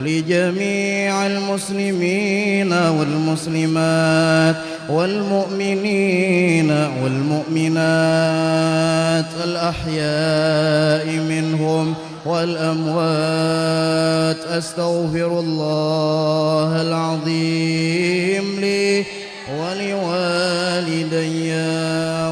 لجميع المسلمين والمسلمات والمؤمنين والمؤمنات الأحياء منهم والأموات. أستغفر الله العظيم لي ولوالدي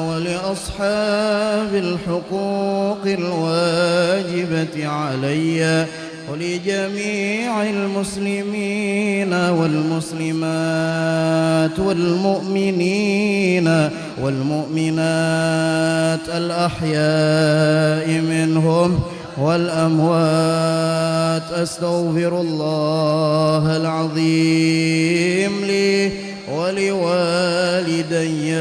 ولأصحاب الحقوق الواجبة علي ولجميع المسلمين والمسلمات والمؤمنين والمؤمنات الأحياء منهم والأموات. أستغفر الله العظيم لي ولوالدي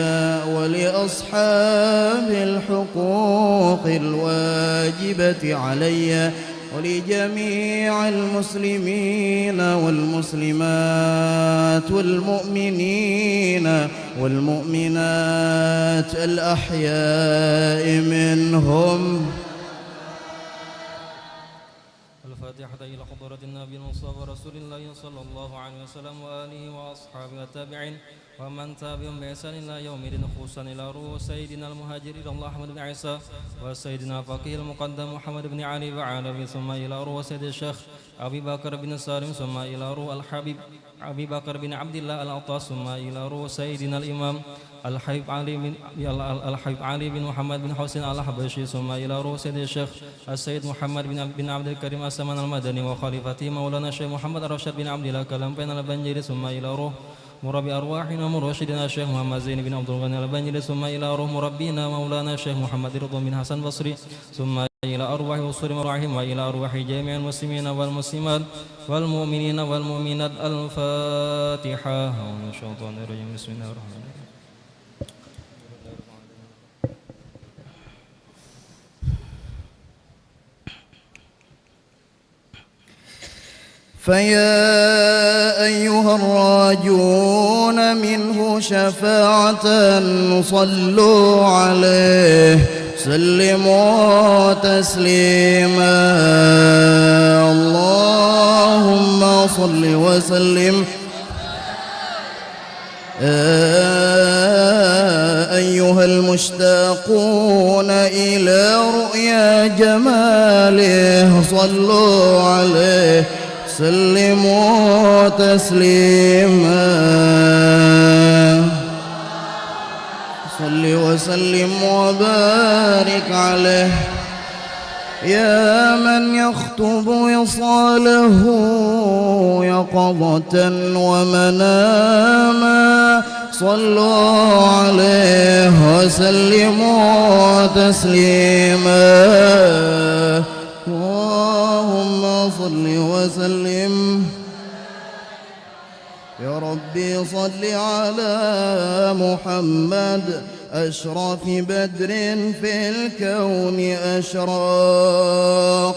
ولأصحاب الحقوق الواجبة علي ولجميع المسلمين والمسلمات والمؤمنين والمؤمنات الأحياء منهم. الفاتحة إلى حضرة النبي المصطفى رسول الله صلى الله عليه وسلم وآله وأصحابه التابعين ومن تابعهم بإحسان إلى يوم الدين، خصوصا إلى روح سيدنا المهاجر إلى الله أحمد بن عيسى وسيدنا فقيه المقدم محمد بن علي وعلوي، ثم إلى روح سيد الشيخ أبي بكر بن سالم، ثم إلى روح الحبيب أبي بكر بن عبد الله العطاس، ثم إلى روح سيدنا الإمام الحبيب علي بن محمد بن حسين الحبشي، ثم إلى روح سيد الشيخ السيد محمد بن عبد الكريم السمان المدني وخليفته مولانا الشيخ محمد الرشاد بن عبد الله كلام البنجري، ثم إلى روح مربي أرواحنا ومرشدنا الشيخ محمد زين بن عبد الغني البنجلي، ثم إلى روح مربينا مولانا الشيخ محمد رضوان بن حسن بصري، ثم إلى أرواح وصول مراحم وإلى أرواح جميع المسلمين والمسلمات والمؤمنين والمؤمنات. الفاتحة. من الشيطان الرجيم. بسم الله الرحمن الرحيم. فيا أيها الراجون منه شفاعة صلوا عليه سلموا تسليما. اللهم صل وسلم أيها المشتاقون إلى رؤيا جماله صلوا عليه سلموا تسليما. صل وسلم وبارك عليه يا من يخطب وصاله يقظة ومناما. صلوا عليه وسلموا تسليما. اللهم صل وسلم يا ربي صل على محمد أشرف بدر في الكون أشراق.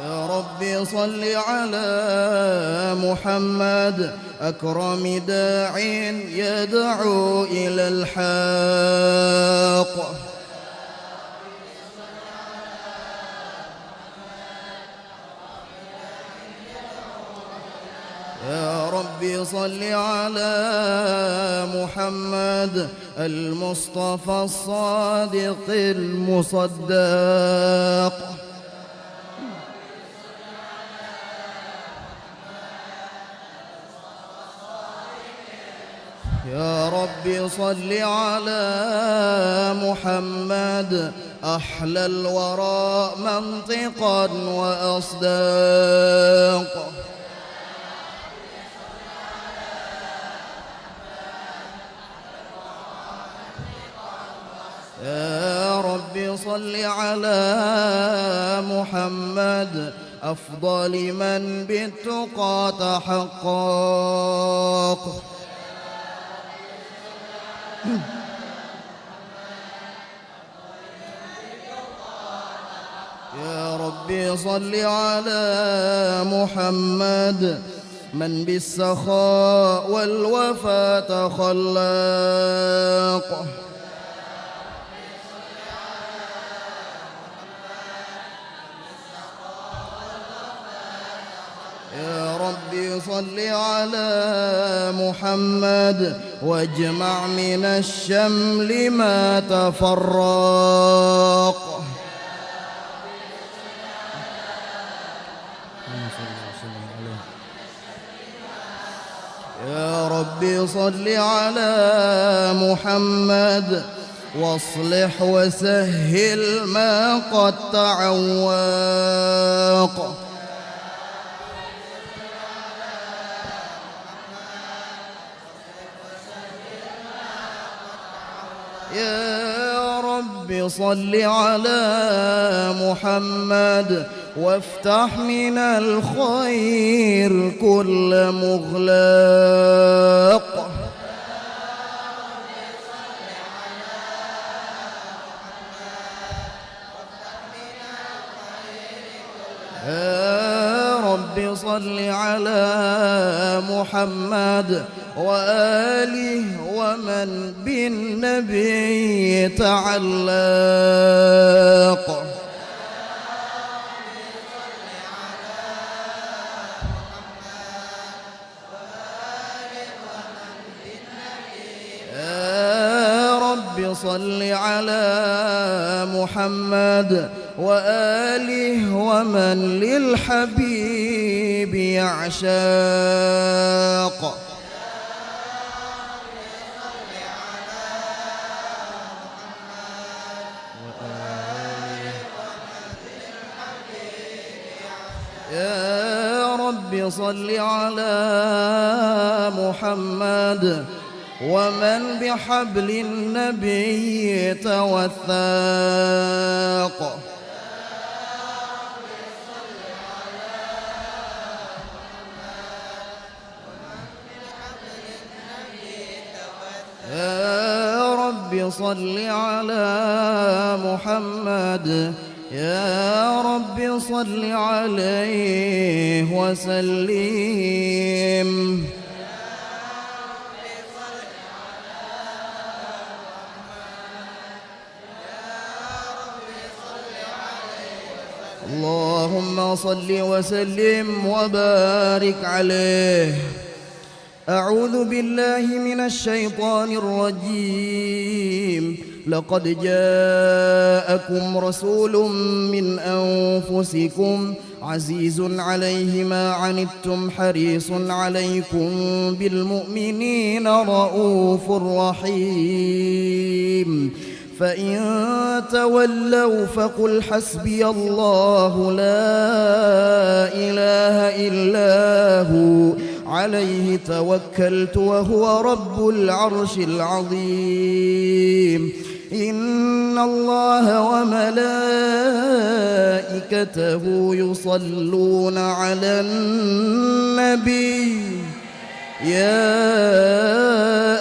يا ربي صل على محمد أكرم داع يدعو إلى الحق. يا ربي صل على محمد المصطفى الصادق المصدق. يا ربي صل على محمد أحلى الورى منطقا وأصداق. يا ربي صل على محمد أفضل من بالتقى تحقق. يا ربي صل على محمد من بالسخاء والوفا تخلق. ربي صل على محمد واجمع من الشمل ما تفرق. يا ربي صل على محمد واصلح وسهل ما قد تعوق. يا رب صل على محمد وافتح من الخير كل مغلق. يا رب صل على محمد وآله ومن بالنبي تعلق. يا رب صل على محمد وآله ومن للحبيب يعشاق. يا رب صل على محمد ومن بحبل النبي توثاق. يا رب صل على محمد يا رب صل عليه وسلم. اللهم صل وسلم وبارك عليه. أعوذ بالله من الشيطان الرجيم. لقد جاءكم رسول من أنفسكم عزيز عليه ما عنتم حريص عليكم بالمؤمنين رؤوف رحيم. فإن تولوا فقل حسبي الله لا إله إلا هو عليه توكلت وهو رب العرش العظيم. إن الله وملائكته يصلون على النبي يا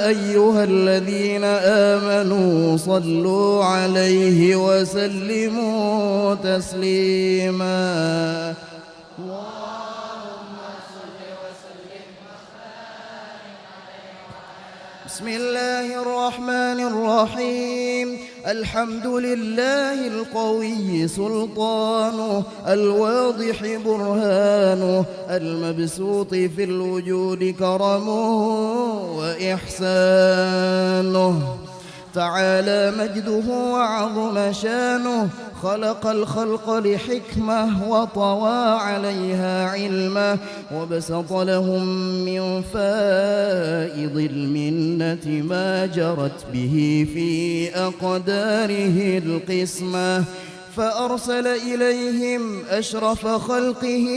أيها الذين آمنوا صلوا عليه وسلموا تسليما. بسم الله الرحمن الرحيم. الحمد لله القوي سلطانه الواضح برهانه المبسوط في الوجود كرمه وإحسانه. تعالى مجده وعظم شانه. خلق الخلق لحكمة وطوى عليها علمه وبسط لهم من فائض المنة ما جرت به في أقداره القسمة. فأرسل إليهم أشرف خلقه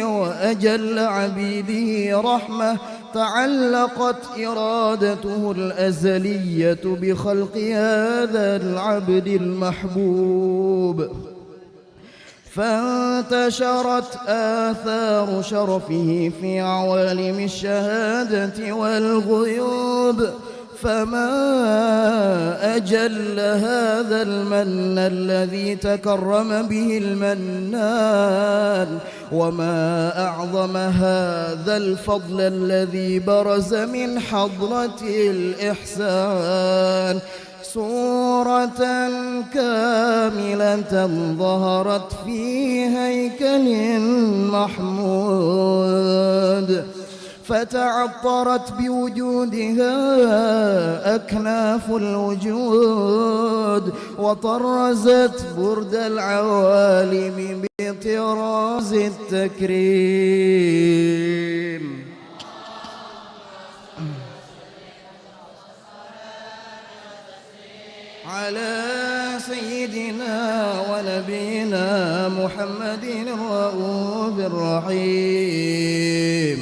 وأجل عبيده رحمة. تعلقت إرادته الأزلية بخلق هذا العبد المحبوب. فانتشرت آثار شرفه في عوالم الشهادة والغيوب. فما أجل هذا المن الذي تكرم به المنان وما أعظم هذا الفضل الذي برز من حضرة الإحسان. صورة كاملة ظهرت في هيكل محمود، فتعطرت بوجودها أكناف الوجود، وطرزت برد العوالم بطراز التكريم. على سيدنا ونبينا محمد الرؤوف الرحيم.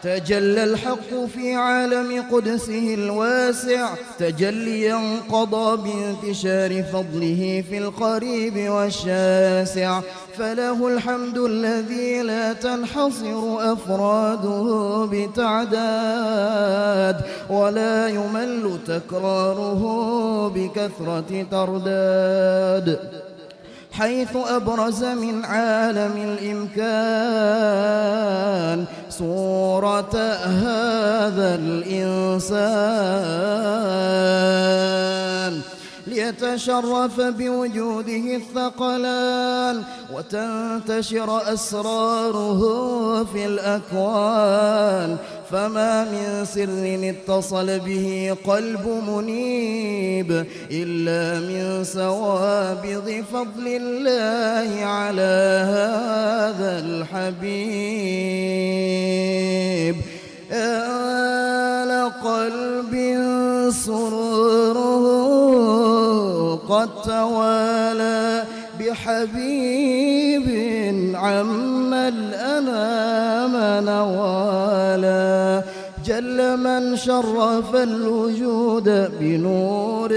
تجلى الحق في عالم قدسه الواسع تجليا قضى بانتشار فضله في القريب والشاسع، فله الحمد الذي لا تنحصر أفراده بتعداد، ولا يمل تكراره بكثرة ترداد، حيث أبرز من عالم الإمكان صورة هذا الإنسان، ليتشرف بوجوده الثقلان وتنتشر أسراره في الأكوان، فما من سر اتصل به قلب منيب إلا من سوابض فضل الله على هذا الحبيب. يا لقلب سروره قد توالى بحبيب عم الأنام نوالا، جل من شرف الوجود بنور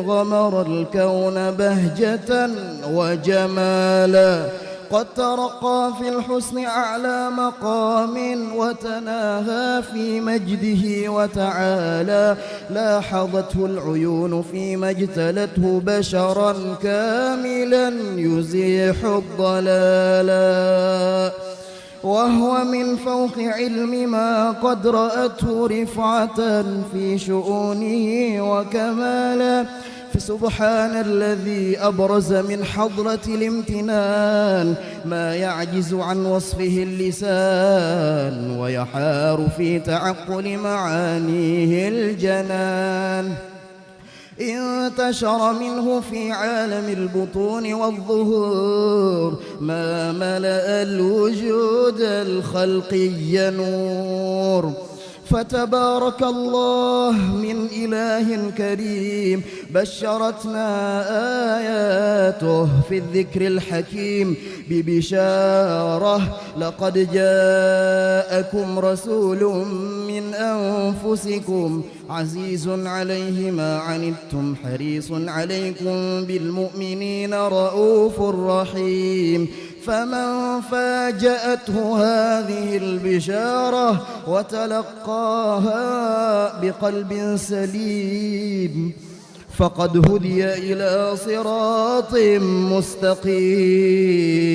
غمر الكون بهجة وجمالا، قد ترقى في الحسن أعلى مقام وتناهى في مجده وتعالى، لاحظته العيون فيما اجتلته بشرا كاملا يزيح الضلالا، وهو من فوق علم ما قد رأته رفعة في شؤونه وكمالا، فسبحان الذي أبرز من حضرة الامتنان ما يعجز عن وصفه اللسان، ويحار في تعقل معانيه الجنان. انتشر منه في عالم البطون والظهور ما ملأ الوجود الخلقي نور، فتبارك الله من إله كريم بشرتنا آياته في الذكر الحكيم ببشارة: لقد جاءكم رسول من أنفسكم عزيز عليه ما عنتم حريص عليكم بالمؤمنين رؤوف رحيم. فمن فاجأته هذه البشارة وتلقاها بقلب سليم فقد هدي إلى صراط مستقيم.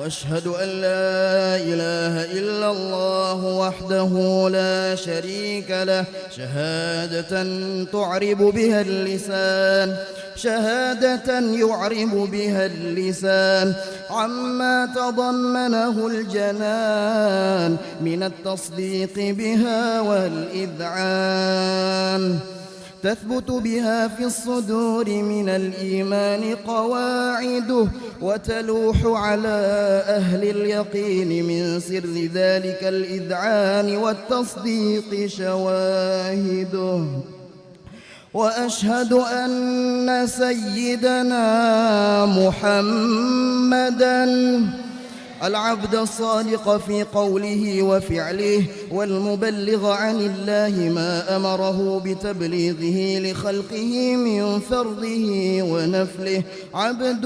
واشهد أن لا إله إلا الله وحده لا شريك له شهادة تعرب بها اللسان، شهادة يعرب بها اللسان عما تضمنه الجنان من التصديق بها والإذعان، تثبت بها في الصدور من الإيمان قواعده، وتلوح على أهل اليقين من سر ذلك الإذعان والتصديق شواهده. وأشهد أن سيدنا محمدًا العبد الصادق في قوله وفعله، والمبلغ عن الله ما أمره بتبليغه لخلقه من فرضه ونفله، عبد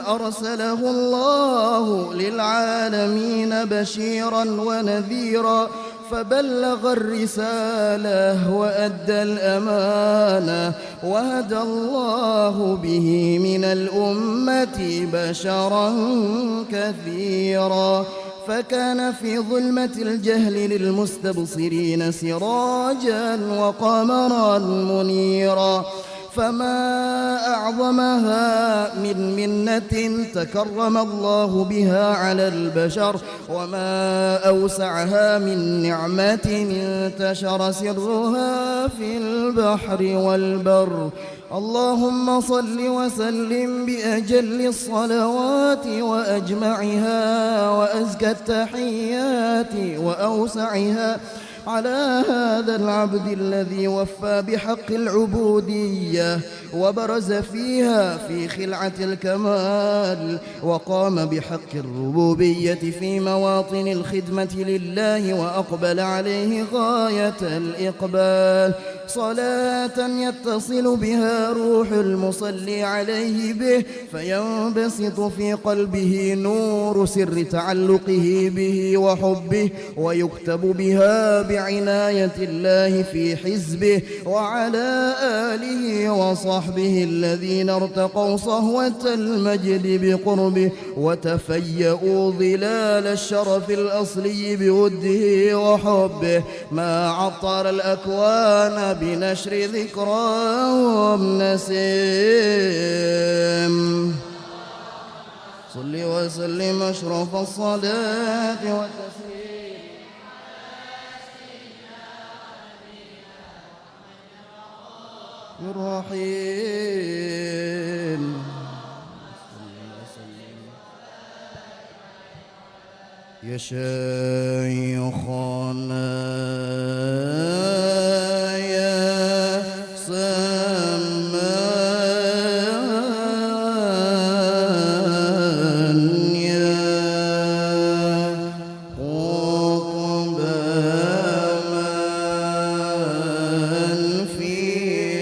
أرسله الله للعالمين بشيرا ونذيرا فبلغ الرسالة وأدى الأمانة، وهدى الله به من الأمة بشرا كثيرا، فكان في ظلمة الجهل للمستبصرين سراجا وقمرا منيرا. فما أعظمها من منة تكرم الله بها على البشر، وما أوسعها من نعمة انتشر سرها في البحر والبر. اللهم صل وسلم بأجل الصلوات وأجمعها وأزكى التحيات وأوسعها على هذا العبد الذي وفى بحق العبودية وبرز فيها في خلعة الكمال، وقام بحق الربوبية في مواطن الخدمة لله وأقبل عليه غاية الإقبال، صلاة يتصل بها روح المصلي عليه به فينبسط في قلبه نور سر تعلقه به وحبه، ويكتب بها بعناية الله في حزبه، وعلى آله وصحبه الذين ارتقوا صهوة المجد بقربه وتفيأوا ظلال الشرف الأصلي بوده وحبه، ما عطر الأكوان بنشر ذكراهم نسيم. صل وسلم أشرف الصلاة والتسليم الرحيم. يا شيخنا يا سمان يا قطب من في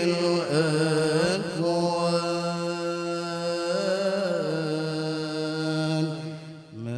الأكوان، من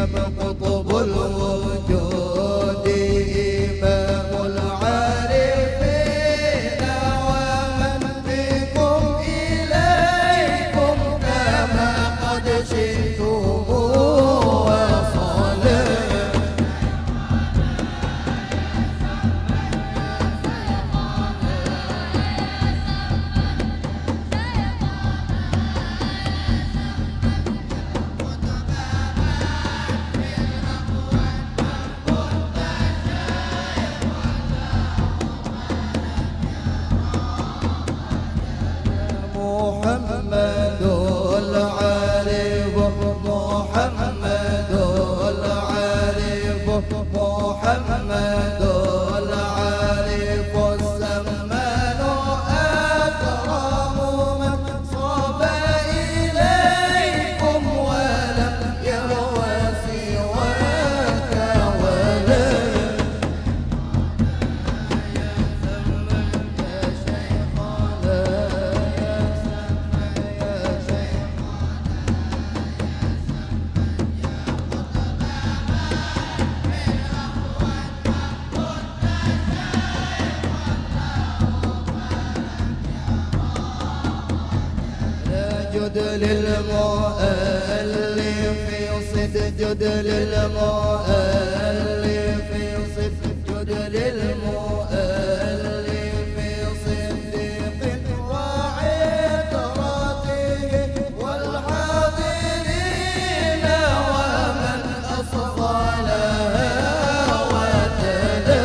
إمام قطب الوجود إمام العارفين ومن بكم إليكم كما قد شئتم محمد العارف محمد العارف محمد العارف السمان أكرم من صاب إليكم ولم يهوى سواك ولا جد للمؤلف صد جد للمؤلف صد جد للمؤلف صديق وعطرته والحاضرين ومن أصغى لها وتلا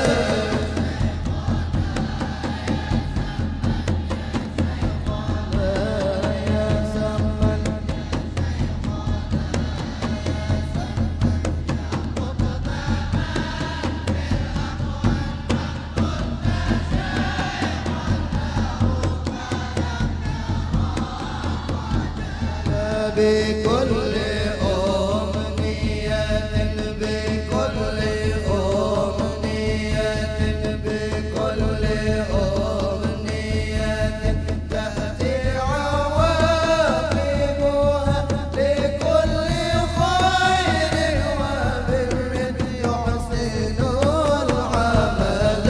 بكل أمنية بكل أمنية بكل أمنية تأتي عواقبها لكل خير وبر يحسن العمل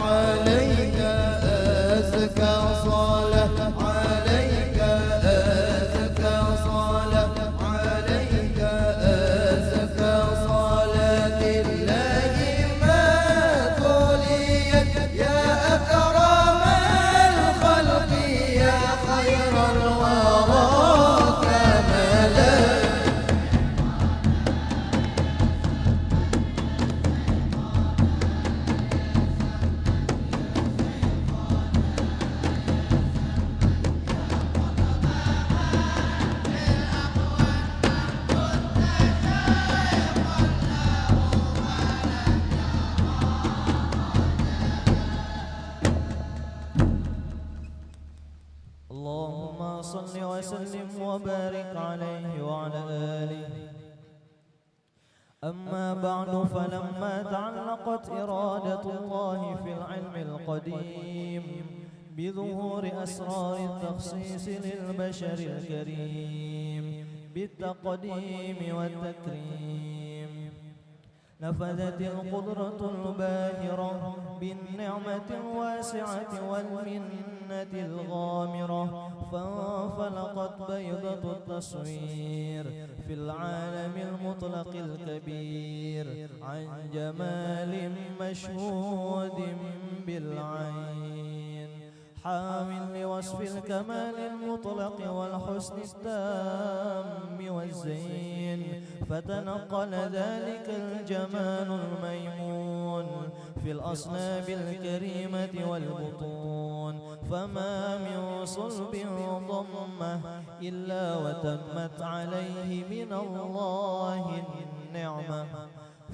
عليك أزكى صلاة عليك أزكى صلاة عليك أزكى صلاة الله ما توليت يا أكرم الخلق يا خير الورى كملا اللهم صل وسلم وبارك عليه وعلى آله. أما بعد، فلما تعلقت إرادة الله في العلم القديم بظهور أسرار التخصيص للبشر الكريم بالتقديم والتكريم، نفذت القدرة الباهرة بالنعمة الواسعة والمنة الغامرة، فانفلقت بيضة التصوير في العالم المطلق الكبير عن جمال مشهود بالعين، حامل لوصف الكمال المطلق والحسن التام والزين، فتنقل ذلك الجمال الميمون في الأصناب الكريمة والبطون، فما من صلب ضمه إلا وتمت عليه من الله النعمة،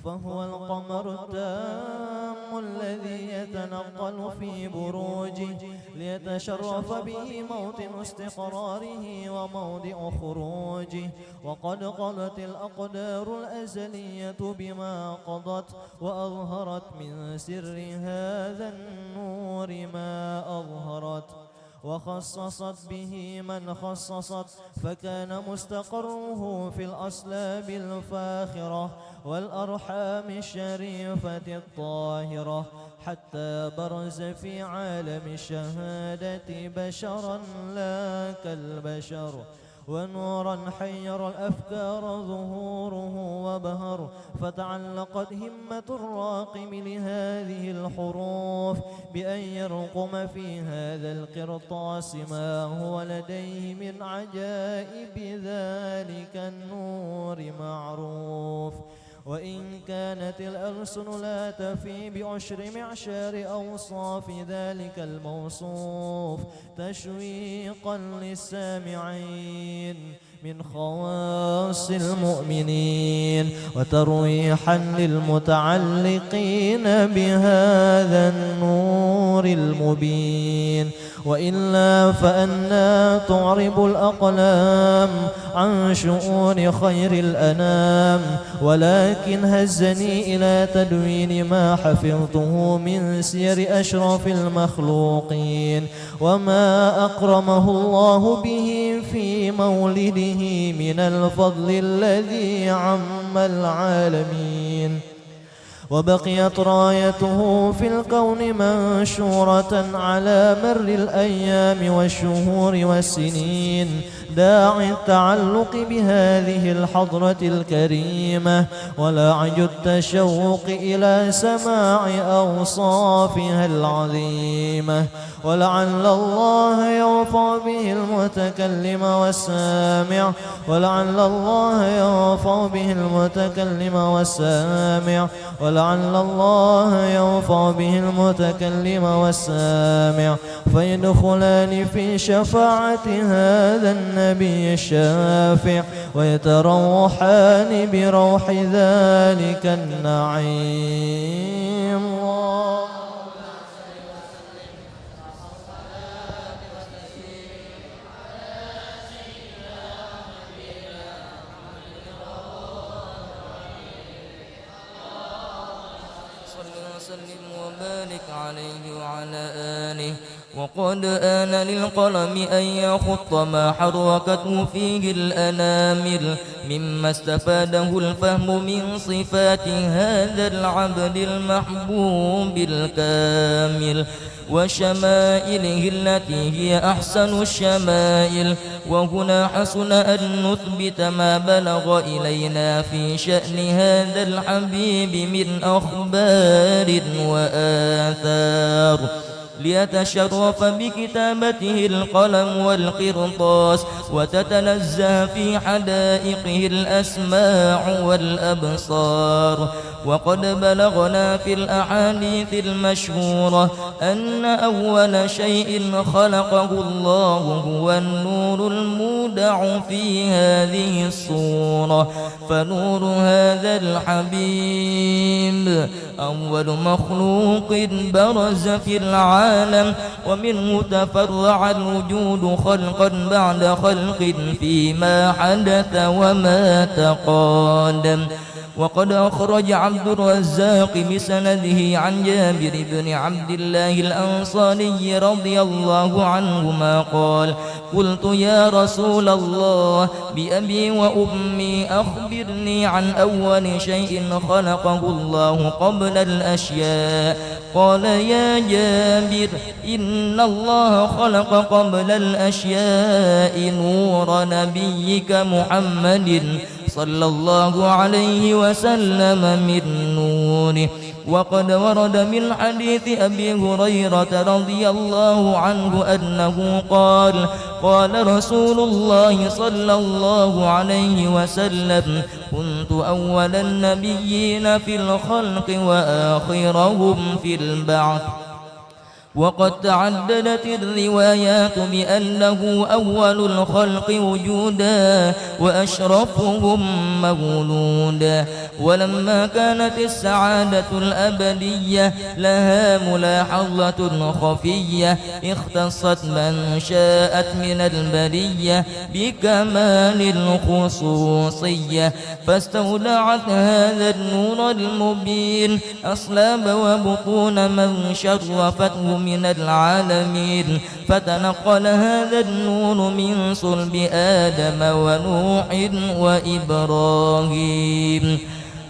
فهو القمر التام الذي يتنقل في بروجه ليتشرف به موطن استقراره وموضع خروجه. وقد قضت الأقدار الأزلية بما قضت، وأظهرت من سر هذا النور ما أظهرت، وخصصت به من خصصت، فكان مستقره في الأصلاب الفاخرة والأرحام الشريفة الطاهرة، حتى برز في عالم الشهادة بشرا لا كالبشر، ونورا حير الأفكار ظهوره وبهر. فتعلقت همة الراقم لهذه الحروف بأن يرقم في هذا القرطاس ما هو لديه من عجائب ذلك النور معروف. وإن كانت الألسن لا تفي بعشر معشار أوصاف ذلك الموصوف تشويقا للسامعين من خواص المؤمنين، وترويحا للمتعلقين بهذا النور المبين. وإلا فأنا تعرب الأقلام عن شؤون خير الأنام، ولكن هزني إلى تدوين ما حفظته من سير أشرف المخلوقين، وما أكرمه الله به في مولده من الفضل الذي عم العالمين. وبقيت رايته في الكون منشورة على مر الأيام والشهور والسنين، داعي التعلق بهذه الحضرة الكريمة ولعج التشوق إلى سماع أوصافها العظيمة. ولعل الله يرفع به المتكلم والسامع، ولعل الله يرفع به المتكلم والسامع، ولعل الله يرفع به المتكلم والسامع، فيدخلان في شفاعة هذا النبي الشافع، ويتروحان بروح ذلك النعيم. وقد آن للقلم أن يخط ما حركته فيه الأنامل مما استفاده الفهم من صفات هذا العبد المحبوب الكامل وشمائله التي هي أحسن الشمائل. وهنا حسن أن نثبت ما بلغ إلينا في شأن هذا الحبيب من أخبار وآثار، ليتشرف بكتابته القلم والقرطاس، وتتنزه في حدائقه الأسماع والأبصار. وقد بلغنا في الأحاديث المشهورة أن أول شيء خلقه الله هو النور المودع في هذه الصورة، فنور هذا الحبيب أول مخلوق برز في العالم، ومنه تفرع الوجود خلقا بعد خلق فيما حدث وما تقادم. وقد أخرج عبد الرزاق بسنده عن جابر بن عبد الله الأنصاري رضي الله عنهما قال: قلت يا رسول الله بأبي وأمي أخبرني عن أول شيء خلقه الله قبل الأشياء. قال: يا جابر إن الله خلق قبل الأشياء نور نبيك محمد صلى الله عليه وسلم من نوره. وقد ورد من حديث أبي هريرة رضي الله عنه أنه قال: قال رسول الله صلى الله عليه وسلم: كنت أول النبيين في الخلق وآخرهم في البعث. وقد تعددت الروايات بأنه أول الخلق وجودا وأشرفهم مولودا. ولما كانت السعادة الأبدية لها ملاحظة خفية اختصت من شاءت من البرية بكمال الخصوصية، فاستودعت هذا النور المبين أصلاب وبطون من شرفته من العالمين، فتنقل هذا النور من صلب آدم ونوح وإبراهيم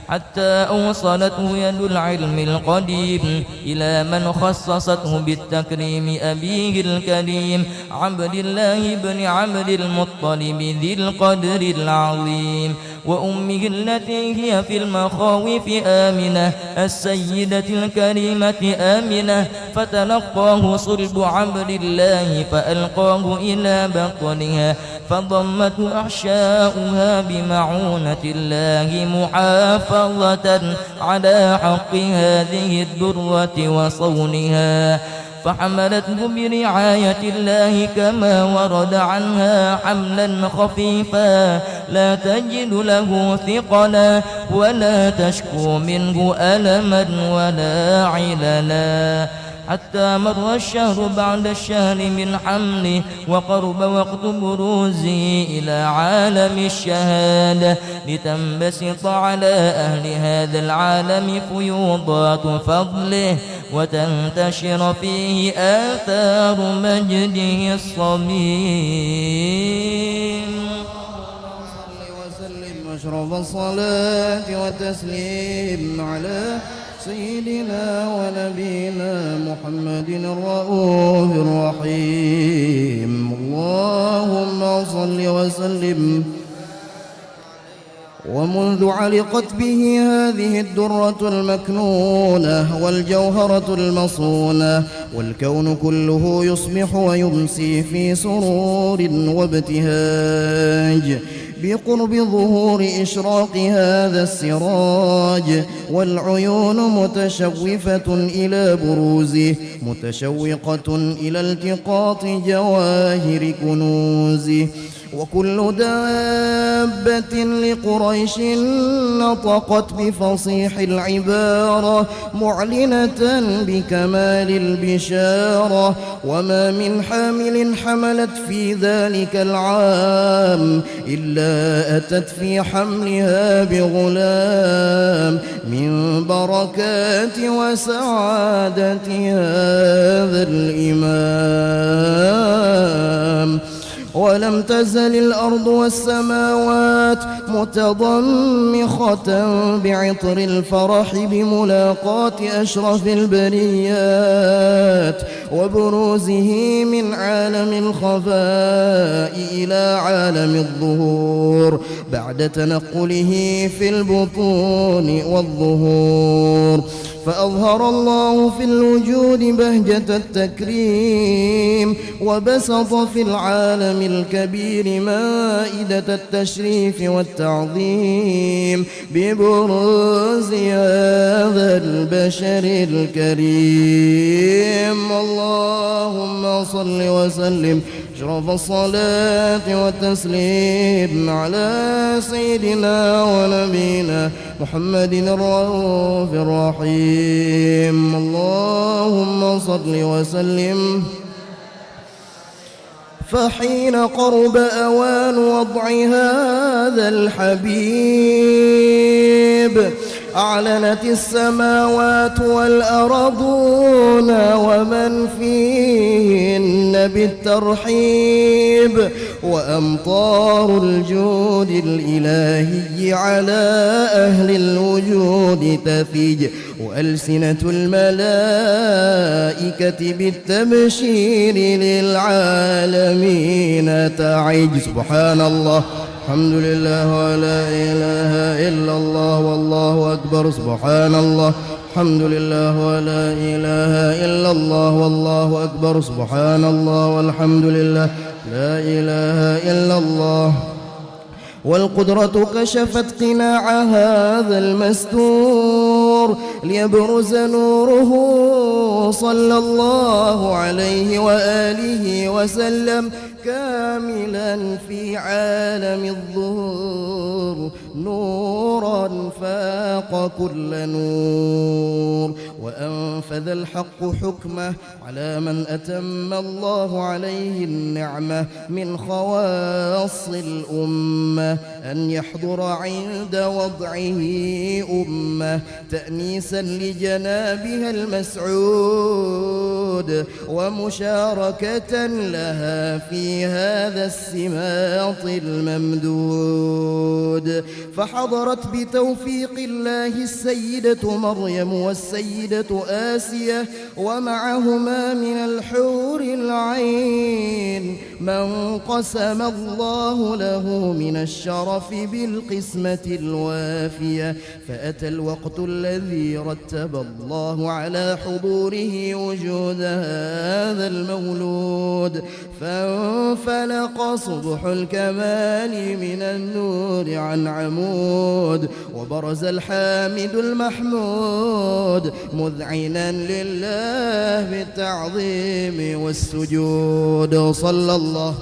حتى أوصلته يد العلم القديم إلى من خصصته بالتكريم أبيه الكريم عبد الله بن عبد المطلب ذي القدر العظيم، وأمه التي هي في المخاوف آمنة السيدة الكريمة آمنة، فتلقاه صلب عبد الله فألقاه إلى بطنها، فضمته أحشاؤها بمعونة الله محافظة على حق هذه الدرة وصونها، فحملته برعاية الله كما ورد عنها حملا خفيفا لا تجد له ثقلا ولا تشكو منه ألما ولا عللا، حتى مر الشهر بعد الشهر من حمله وقرب وقت بروزه إلى عالم الشهادة، لتنبسط على أهل هذا العالم فيوضات فضله وتنتشر فيه آثار مجده الصميم. وسلم أشرف الصلاة وتسليم على سيدنا ونبينا محمد الرؤوف الرحيم. اللهم صل وسلم. ومنذ علقت به هذه الدرة المكنونة والجوهرة المصونة والكون كله يصبح ويمسي في سرور وابتهاج بقرب ظهور إشراق هذا السراج، والعيون متشوفة إلى بروزه متشوقة إلى التقاط جواهر كنوزه، وكل دابة لقريش نطقت بفصيح العبارة معلنة بكمال البشارة، وما من حامل حملت في ذلك العام إلا أتت في حملها بغلام من بركات وسعادة هذا الإمام. ولم تزل الأرض والسماوات متضمخة بعطر الفرح بملاقاة أشرف البريات وبروزه من عالم الخفاء إلى عالم الظهور بعد تنقله في البطون والظهور. فأظهر الله في الوجود بهجة التكريم وبسط في العالم الكبير مائدة التشريف والتعظيم ببروز هذا البشر الكريم. اللهم صل وسلم أشرف الصلاة والتسليم على سيدنا ونبينا محمد الرؤوف الرحيم. اللهم صل وسلم. فحين قرب أوان وضع هذا الحبيب أعلنت السماوات والأرضون ومن فيهن بالترحيب، وأمطار الجود الإلهي على أهل الوجود تفيج، وألسنة الملائكة بالتبشير للعالمين تعج. سبحان الله، الحمد لله ولا إله إلا الله والله أكبر. سبحان الله، الحمد لله ولا إله إلا الله والله أكبر. سبحان الله والحمد لله لا إله إلا الله والقدرة كشفت قناع هذا المستور ليبرز نوره صلى الله عليه وآله وسلم كاملا في عالم الظهور نورا فاق كل نور، وأنفذ الحق حكمه على من أتم الله عليه النعمة من خواص الأمة أن يحضر عند وضعه أمة تأنيسا لجنابها المسعود ومشاركة لها في هذا السماط الممدود. فحضرت بتوفيق الله السيدة مريم والسيدة آسية ومعهما من الحور العين من قسم الله له من الشرف بالقسمة الوافية. فأتى الوقت الذي رتب الله على حضوره وجود هذا المولود، فانفلق صبح الكمال من النور عن عمود، وبرز الحامد المحمود مذعنا لله بالتعظيم والسجود. صلى الله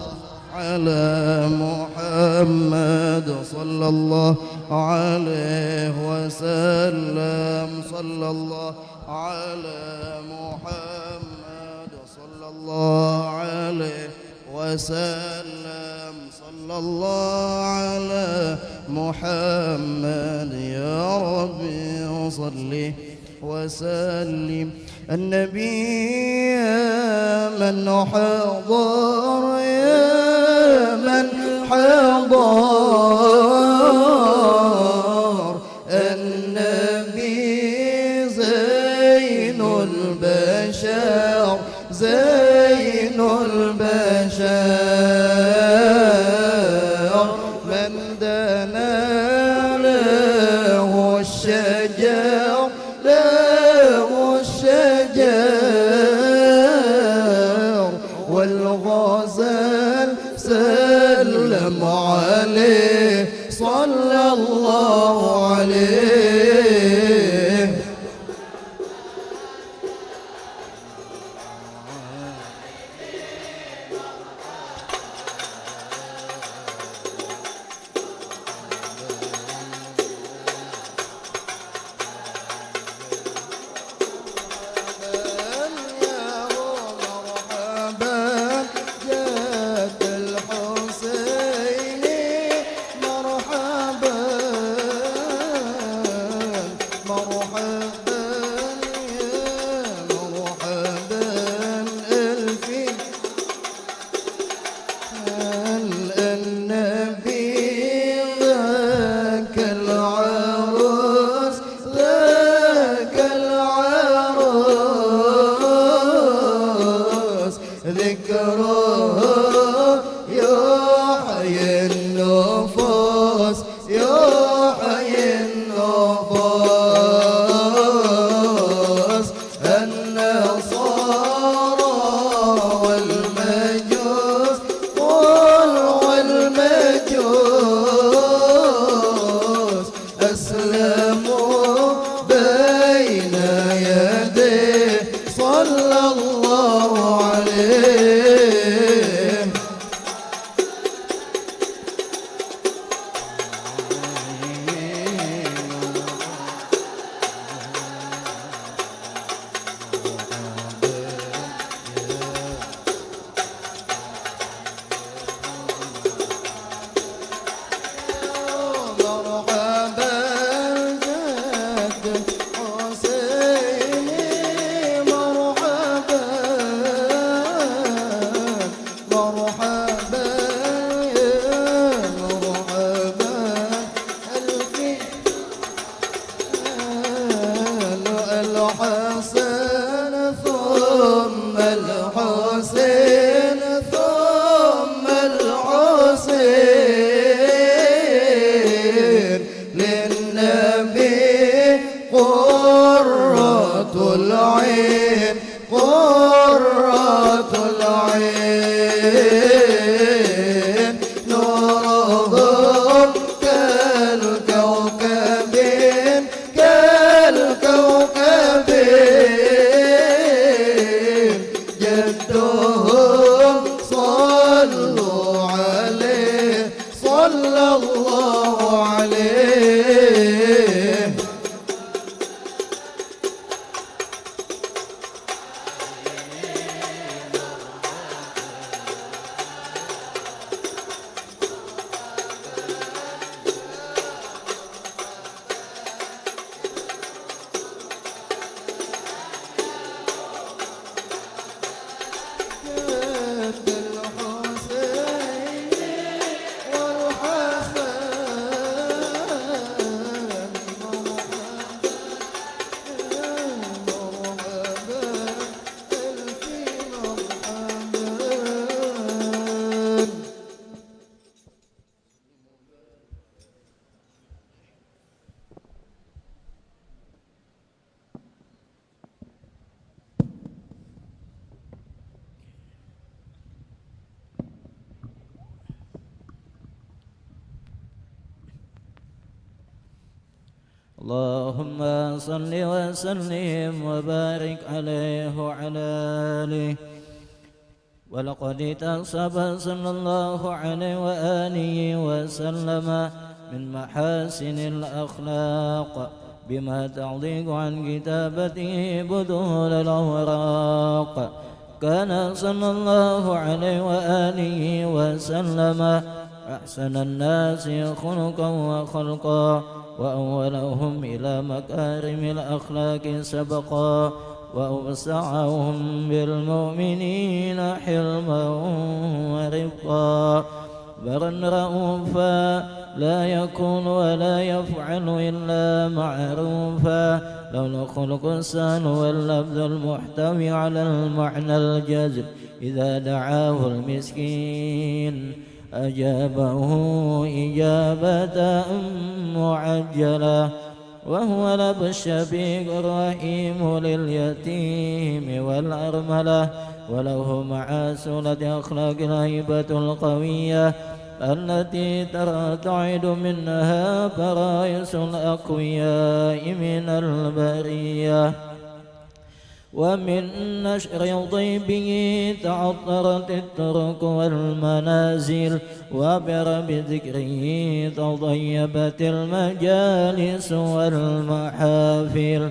على محمد صلى الله عليه وسلم. صلى الله على محمد صلى الله عليه وسلم. صلى الله على محمد يا ربي صل وسلم. النبي يا من حضر يا من حضر النبي زين البشر زين البشر من دنا له الشجر له الشجر والغزال سلم عليه صلى الله عليه. ذكره يحيي النفوس يحيي النفوس. النصارى والمجوس قل والمجوس أسلموا بين يديه صلى الله عليه. الحسن ثم الحسين ثم الحسين للنبي قرة العين قرة العين نورهم اللهم صل وسلم وبارك عليه وعلى آله. ولقد اتصب صلى الله عليه وآله وسلم من محاسن الأخلاق بما تعضيق عن كتابته بذول الأوراق. كان صلى الله عليه وآله وسلم أحسن الناس خلقا وخلقا وأولهم إلى مكارم الأخلاق سبقا وأوسعهم بالمؤمنين حلما ورفقا. برا رؤوفا لا يكون ولا يفعل إلا معروفا. له الخلق السهل واللفظ المحتوي على المعنى الجذب. إذا دعاه المسكين أجابه إجابة معجلة. وهو الأب الشفيق الرحيم لليتيم والأرملة. وله مع سنة أخلاق الهيبة القوية التي ترتعد منها فرائس الأقوياء من البرية. ومن نشر طيبه تعطرت الطرق والمنازل. وبرب ذكره تطيبت المجالس والمحافل.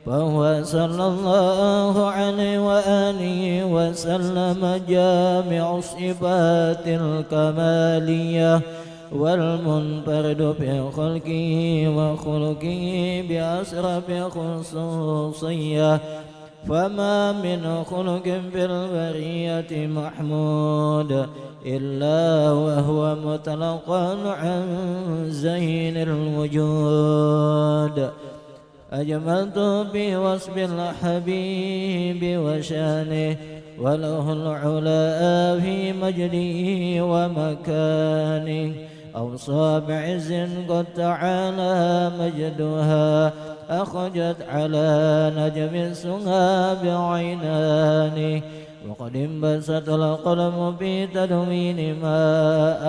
فهو صلى الله عليه وآله وسلم جامع الصفات الكمالية والمنفرد بخلقه وخلقه بأشرف خصوصية. فما من خلق في البرية محمود إلا وهو متلقى عن زين الوجود. أجملت بوصف الحبيب وشانه وله العلا في مجده ومكانه. أوصى بعز قد تعالى مجدها أخرجت على نجم السها بعينانه. وقد انبسط القلم في تدوين ما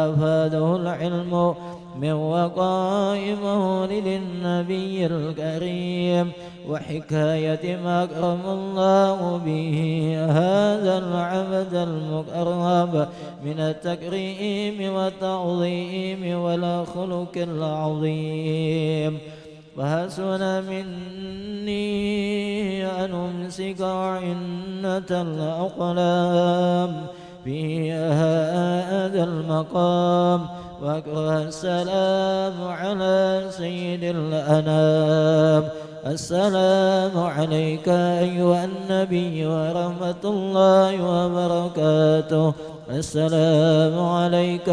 أفاده العلم من وقائع مولد النبي الكريم وحكاية ما أكرم الله به هذا العبد المكرم من التكريم والتعظيم والخلق العظيم. فحسن مني أن أمسك عنة الأقلام في هذا المقام وأكره السلام على سيد الأنام. السلام عليك أيها النبي ورحمة الله وبركاته. السلام عليك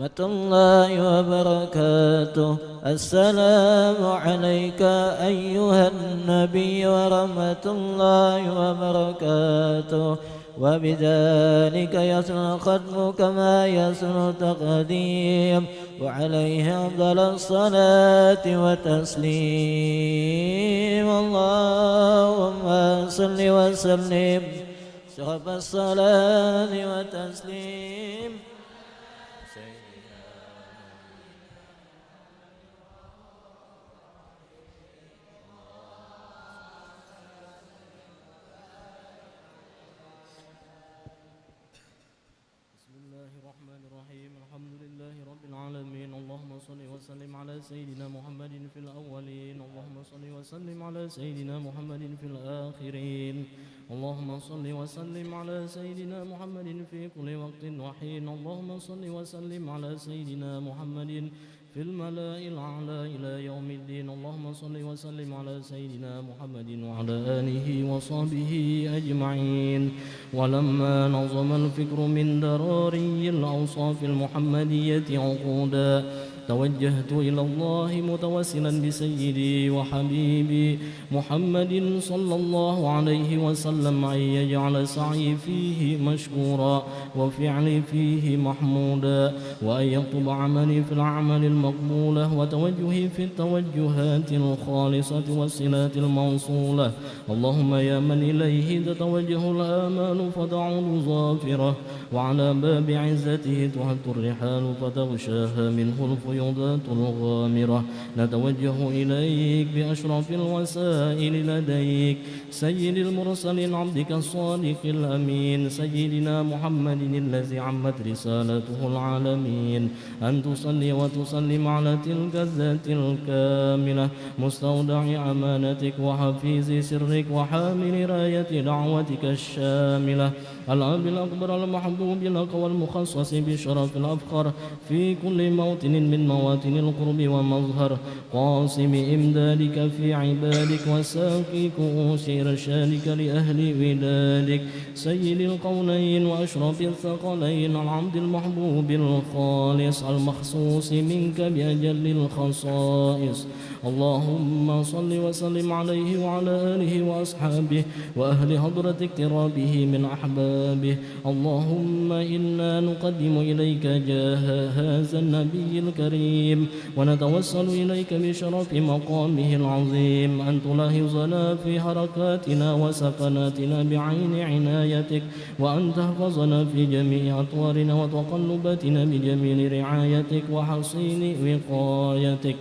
ورحمة الله وبركاته. السلام عليك أيها النبي ورحمة الله وبركاته. وبذلك يسن ختم كما يسن تقديم وعليه أفضل الصلاة وتسليم. اللهم صل وسلم شرف الصلاة وتسليم. اللهم صل وسلم على سيدنا محمد في الأولين. اللهم صل وسلم على سيدنا محمد في الآخرين. اللهم صل وسلم على سيدنا محمد في كل وقت وحين. اللهم صل وسلم على سيدنا محمد في الملأ الأعلى إلى يوم الدين. اللهم صل وسلم على سيدنا محمد وعلى آله وصحبه أجمعين. ولما نظم الفكر من دراري الأوصاف المحمدية عقودا توجهت إلى الله متوسلا بسيدي وحبيبي محمد صلى الله عليه وسلم أن يجعل سعي فيه مشكورا وفعلي فيه محمودا وأن يكتب عملي في الأعمال المقبولة وتوجهي في التوجهات الخالصة والصلات الموصولة. اللهم يا من إليه تتوجه الآمال فتعود ظافرة وعلى باب عزته تهد الرحال فتغشاها منه الفيوض الفيضات الغامرة نتوجه إليك بأشرف الوسائل لديك سيد المرسلين عبدك الصادق الأمين سيدنا محمد الذي عمت رسالته العالمين أن تصلي وتسلم على تلك الذات الكاملة مستودع أمانتك وحفيظ سرك وحامل راية دعوتك الشاملة الأب الأكبر المحبوب لك والمخصص بشرف الأفخر في كل موطن من مواطن القرب ومظهر قاسم إمدادك في عبادك وساقي كؤوس إرشادك لأهل ودادك سيد القولين وأشرف الثقلين العبد المحبوب الخالص المخصوص منك بأجل الخصائص اللهم صل وسلم عليه وعلى آله وأصحابه وأهل حضرة اقترابه من أحبابه اللهم إنا نقدم إليك جاه هذا النبي الكريم ونتوسل إليك بشرف مقامه العظيم أن تلاحظنا في حركاتنا وسكناتنا بعين عنايتك وأن تحفظنا في جميع أطوارنا وتقلباتنا بجميل رعايتك وحصين وقايتك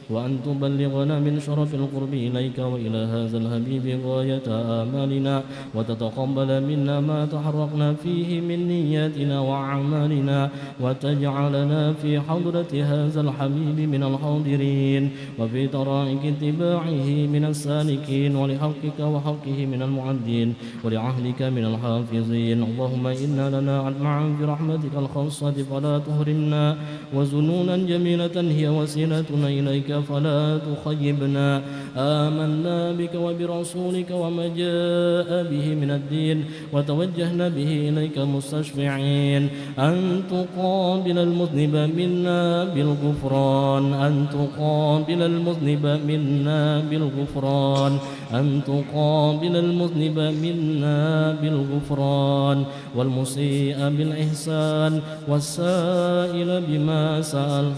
وأن تبلغنا من شرف القرب إليك وإلى هذا الحبيب غاية آمالنا وتتقبل منا ما تحرقنا فيه من نياتنا وأعمالنا وتجعلنا في حضرة هذا الحبيب من الحاضرين وفي طرائق اتباعه من السالكين ولحقك وحقه من المعدين ولعهدك من الحافظين اللهم إنا لنا علما برحمتك الخاصة فلا تهرمنا وزنونا جميلة هي وسيلتنا إليك فلا تخيبنا آمنا بك وبرسولك وما جاء به من الدين وتوجهنا به إليك مستشفعين أن تقابل المذنب منا بالغفران أن تقابل المذنب منا بالغفران أن تقابل المذنب منا بالغفران والمسيء بالإحسان والسائل بما سأل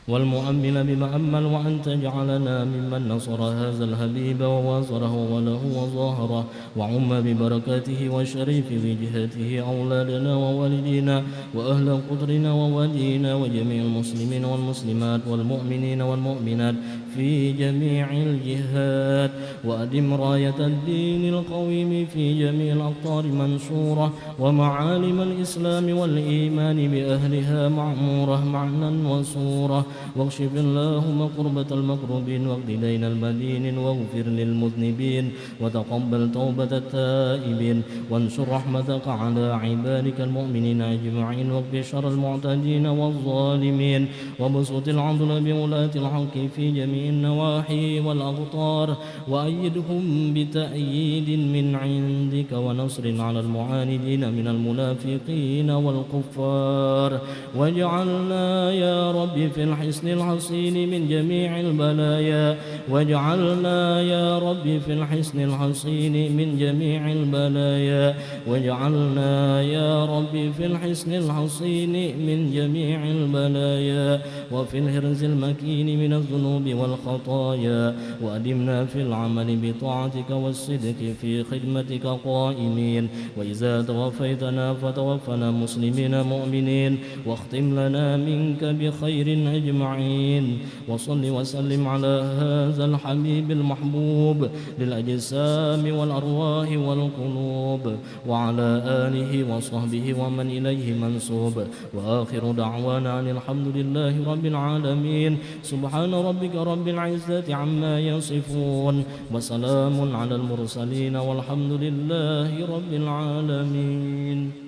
والمؤمل بما أمل وأن تجعلنا ممن نصر هذا الحبيب ووازره وله وظاهره وعم ببركاته وشريف وجهته أولادنا ووالدينا وأهل قدرنا ووالدينا وجميع المسلمين والمسلمات والمؤمنين والمؤمنات في جميع الجهات وأدم راية الدين القويم في جميع الأقطار منشورة ومعالم الإسلام والإيمان بأهلها معمورة معنى وصورة واكشف اللهم قربة المكروبين واقض دين المدين واغفر للمذنبين وتقبل توبة التائبين وانشر رحمتك على عبادك المؤمنين أجمعين واكف شر المعتدين والظالمين وابسط العدل بولاة الحق في جميع النواحي والأقطار وأيدهم بتأييد من عندك ونصر على المعاندين من المنافقين والكفار واجعلنا يا رب في الحصن الحصين من جميع البلايا واجعلنا يا رب في الحصن الحصين من جميع البلايا واجعلنا يا رب في الحصن الحصين من جميع البلايا وفي الهرز المكين من الذنوب والخطايا وأدمنا في العمل بطاعتك والصدق في خدمتك قائمين وإذا توفيتنا فتوفنا مسلمين مؤمنين واختم لنا منك بخير أجمعين وصل وسلم على هذا الحبيب المحبوب للأجسام والأرواح والقلوب وعلى آله وصحبه ومن إليه منسوب وآخر دعوانا أن الحمد لله رب العالمين سبحان ربك رب العزة عما يصفون وسلام على المرسلين والحمد لله رب العالمين.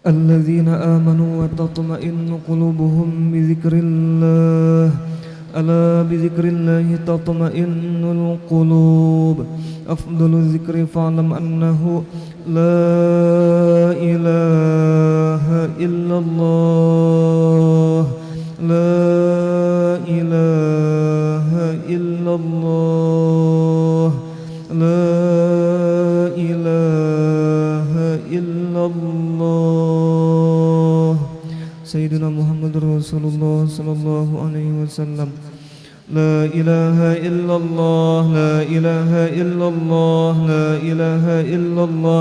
الذين آمنوا وتطمئن قلوبهم بذكر الله ألا بذكر الله تطمئن القلوب أفضل الذكر فاعلم أنه لا إله إلا الله لا إله إلا الله لا إله إلا الله سيدنا محمد رسول الله صلى الله عليه وسلم لا إله إلا الله لا إله إلا الله لا إله إلا الله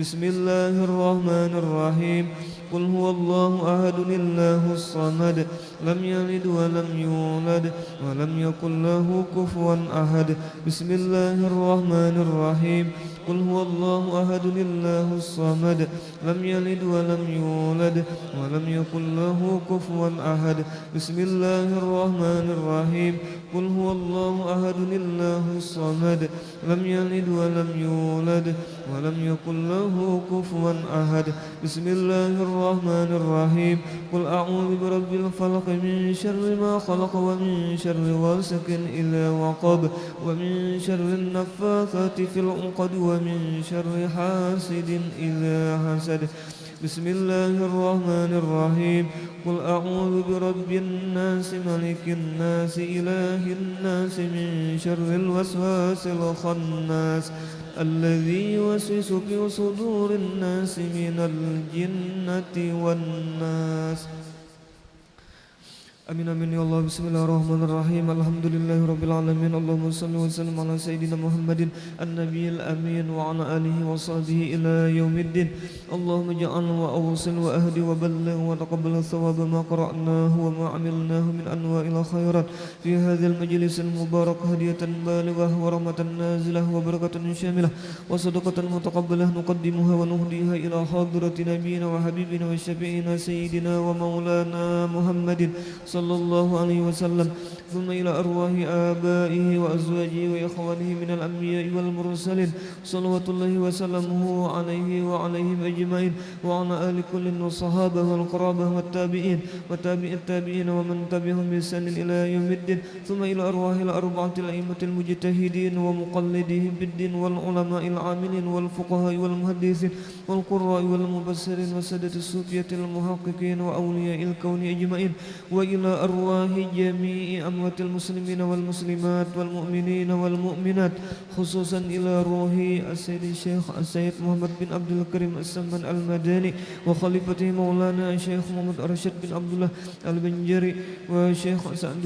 بسم الله الرحمن الرحيم قل هو الله أحد الله الصمد لم يلد ولم يولد ولم يكن له كفوا أحد بسم الله الرحمن الرحيم قل هو الله أحد الله الصمد لم يلد ولم يولد ولم يكن له كفوا أحد بسم الله الرحمن الرحيم قل هو الله أحد الله الصمد لم يلد ولم يولد ولم يكن له كفوا أحد بسم الله الرحمن الرحيم قل أعوذ برب الفلق من شر ما خلق ومن شر غاسق إذا وقب ومن شر النفاثات في العقد ومن شر حاسد إذا حسد بسم الله الرحمن الرحيم قل أعوذ برب الناس ملك الناس إله الناس من شر الوسواس الخناس الذي يوسوس في صدور الناس من الجنة والناس Amin amin ya Allah. Bismillahirrahmanirrahim. Alhamdulillahirabbil alamin. Allahumma shalli wa sallim ala sayyidina Muhammadin an-nabiyil amin wa ala alihi wa sahbihi ila yaumiddin. Allahumma ja'al wa awsil wa ahdi wa balligh wa taqabbal thawaba ma qara'nahu wa ma 'amilnahu min anwa'il khairat fi hadzal majlis al-mubarak hadiyatan balighah wa rahmatan nazilah wa barakatan syamilah wa sadaqatan mutaqabbalah nuqaddimuha wa nuhdiha ila hadrati nabiyyina wa habibina wa syafi'ina sayyidina wa maulana Muhammadin صلى الله عليه وسلم ثم إلى أرواح آبائه وأزواجه وإخوانه من الأنبياء والمرسلين صلوات الله وسلامه عليه وعليهم أجمعين وعلى آل كل والصحابة والقرابة والتابعين وتابع التابعين ومن تبعهم بإحسان إلى يوم الدين ثم إلى أرواح الأربعة الأئمة المجتهدين ومقلديهم بالدين والعلماء العاملين والفقهاء والمحدثين والقراء والمبصرين وسادة الصوفية المحققين وأولياء الكون أجمعين وإلى أرواح جميع أموات المسلمين والمسلمات والمؤمنين والمؤمنات خصوصا إلى روح السيد الشيخ السيد محمد بن عبد الكريم السمان المدني وخليفته مولانا الشيخ محمد رشيد بن عبد الله البنجري وشيخ سعد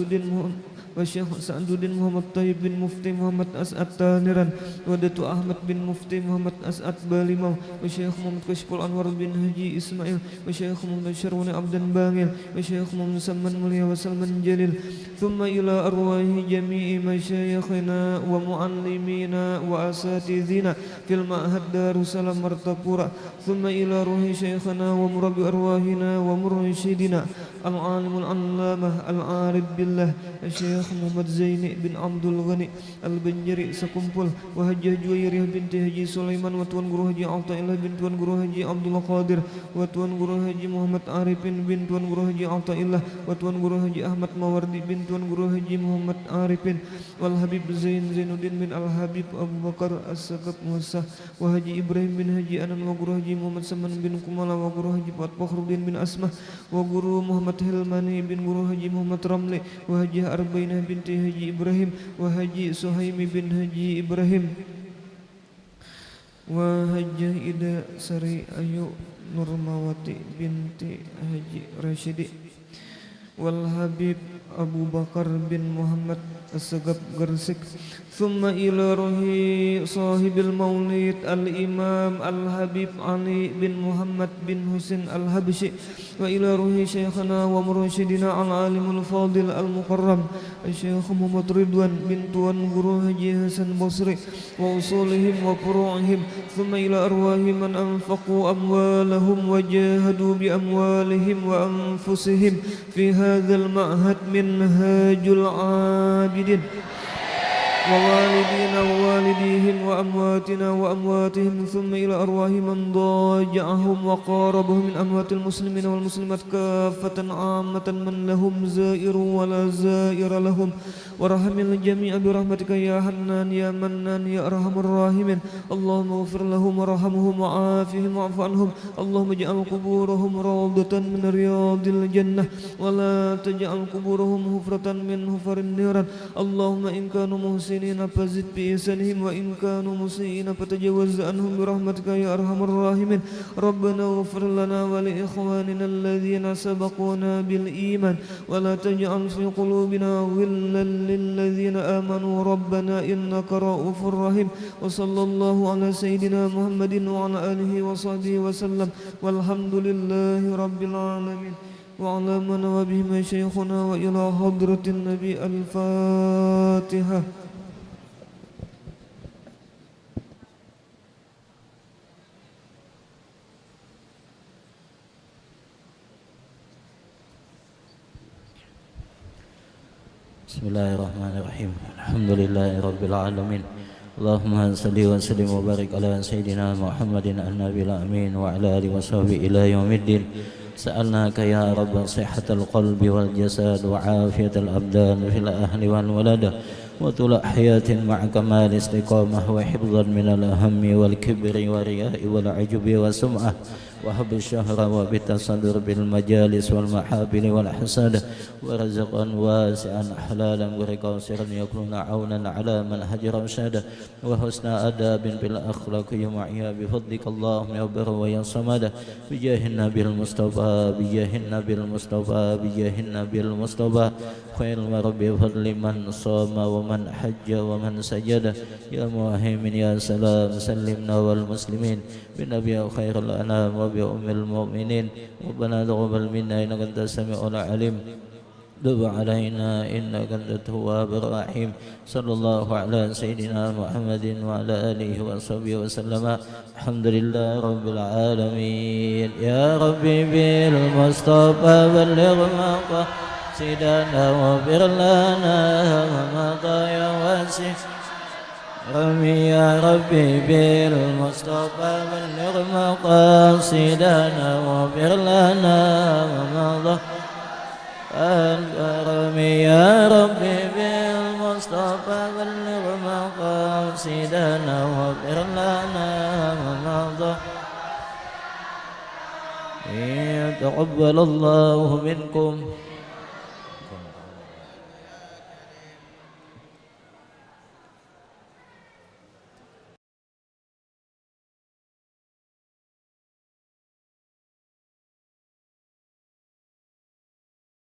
الدين محمد طيب بن مفتي محمد أسعد تانيران ودتو أحمد بن مفتي محمد أسعد باليمau وشيخ محمد كشفul أنور بن هجي إسماعيل وشيخ محمد شروني عبد بانيل وشيخ محمد سلمان مليا وسلمان جليل ثم إلى أرواح جميع مشايخنا ومعلمينا وأساتذتنا في المعهد دار السلام مرتپورا ثم إلى روح شيخنا ومربي أرواحنا ومرشدنا العالم العلامة العارف بالله الشيخ Muhammad Zaini bin Abdul Ghani Al-Banjari sekumpul wa Hajjah Juwairiyah binti Haji Sulaiman wa Tuan Guru Haji Athaillah bin Tuan Guru Haji Abdul Qadir wa Tuan Guru Haji Muhammad Arifin bin Tuan Guru Haji Athaillah wa Tuan Guru Haji Ahmad Mawardi bin Tuan Guru Haji Muhammad Arifin wal Habib Zainuddin bin Al-Habib Abu Bakar As-Sagab Musah wa Haji Ibrahim bin Haji Anan wa Guru Haji Muhammad Saman bin Kumala wa Guru Haji Fuad Fakhruddin bin Asmah wa Guru Muhammad Hilmani bin Guru Haji Muhammad Ramli wa Haji Arba'inah binti Haji Ibrahim wa Haji Suhaimi bin Haji Ibrahim wa Hajjah Ida Sari Ayu Nurmawati binti Haji Rashidi wal Habib Abu Bakar bin Muhammad As-Sagab Gersik thumma ila ruhi sahibil maulid al-imam al-habib Ali bin Muhammad bin Husin al-Habsyi wa ila ruhi syekhana wa mursyidina al-alimul fadil al-mukarram Syekh Muhammad Ridwan bin Tuan Guru Haji Hasan Basri wa usulihim wa furu'ihim thumma ila arwahi man anfaqu amwalahum wa jahadu bi amwalihim wa anfusihim fi hadzal ma'had minhajul abidin ووالدينا ووالديهم وأمواتنا وأمواتهم ثم إلى أرواح من ضاجعهم وقاربهم من أموات المسلمين والمسلمات كافة عامة من لهم زائر ولا زائر لهم ورحم الجميع برحمتك يا حنان يا منان يا أرحم الراحمين اللهم اغفر لهم وارحمهم وعافهم واعف عنهم اللهم اجعل قبورهم روضة من رياض الجنة ولا تجعل قبورهم حفرة من حفر النيران اللهم إن كانوا محسنين المحسنين فزد بإحسانهم وإن كانوا مسيئين فتجاوز عنهم برحمتك يا أرحم الراحمين ربنا اغفر لنا ولإخواننا الذين سبقونا بالإيمان ولا تجعل في قلوبنا غلا للذين آمنوا ربنا إنك رؤوف رحيم وصلى الله على سيدنا محمد وعلى آله وصحبه وسلم والحمد لله رب العالمين وعلى من وبهم شيخنا وإلى حضرة النبي الفاتحة. بسم الله الرحمن الرحيم الحمد لله رب العالمين اللهم صل وسلم وبارك على سيدنا محمد النبي الأمين وعلى آله وصحبه إلى يوم الدين. سألناك يا رب صحة القلب والجسد وعافية الأبدان في الأهل والولد وطول حياة مع كمال استقامة وحفظا من الهم والكبر والرياء والعجب والسمعة وهب الشهر وبالتصدر بالمجالس والمحافل والحسد ورزقا واسعا حلالا ورقاصرا يكون عونا على من هجر رشادا وحسن أداب بالأخلاق يمعيا بفضلك اللهم يا بر ويا صمد بجاه النبي المصطفى بجاه النبي المصطفى بجاه النبي المصطفى خير رب بفضل من صام ومن حج ومن سجد يا مهيمن يا سلام سلمنا والمسلمين بالنبي خير الأنام وبأم المؤمنين ربنا تقبل منا إنك أنت السميع العليم تب علينا إنك أنت التواب الرحيم صلى الله على سيدنا محمد وعلى آله وصحبه وسلم الحمد لله رب العالمين يا ربي بالمصطفى بلغ مقاصدنا واغفر لنا وما ضيع واسع رمي يا ربي بالمصطفى بلغ مقاصدنا واغفر لنا وما ضيع رمي يا ربي بالمصطفى بلغ مقاصدنا واغفر لنا وما ضيع تقبل الله منكم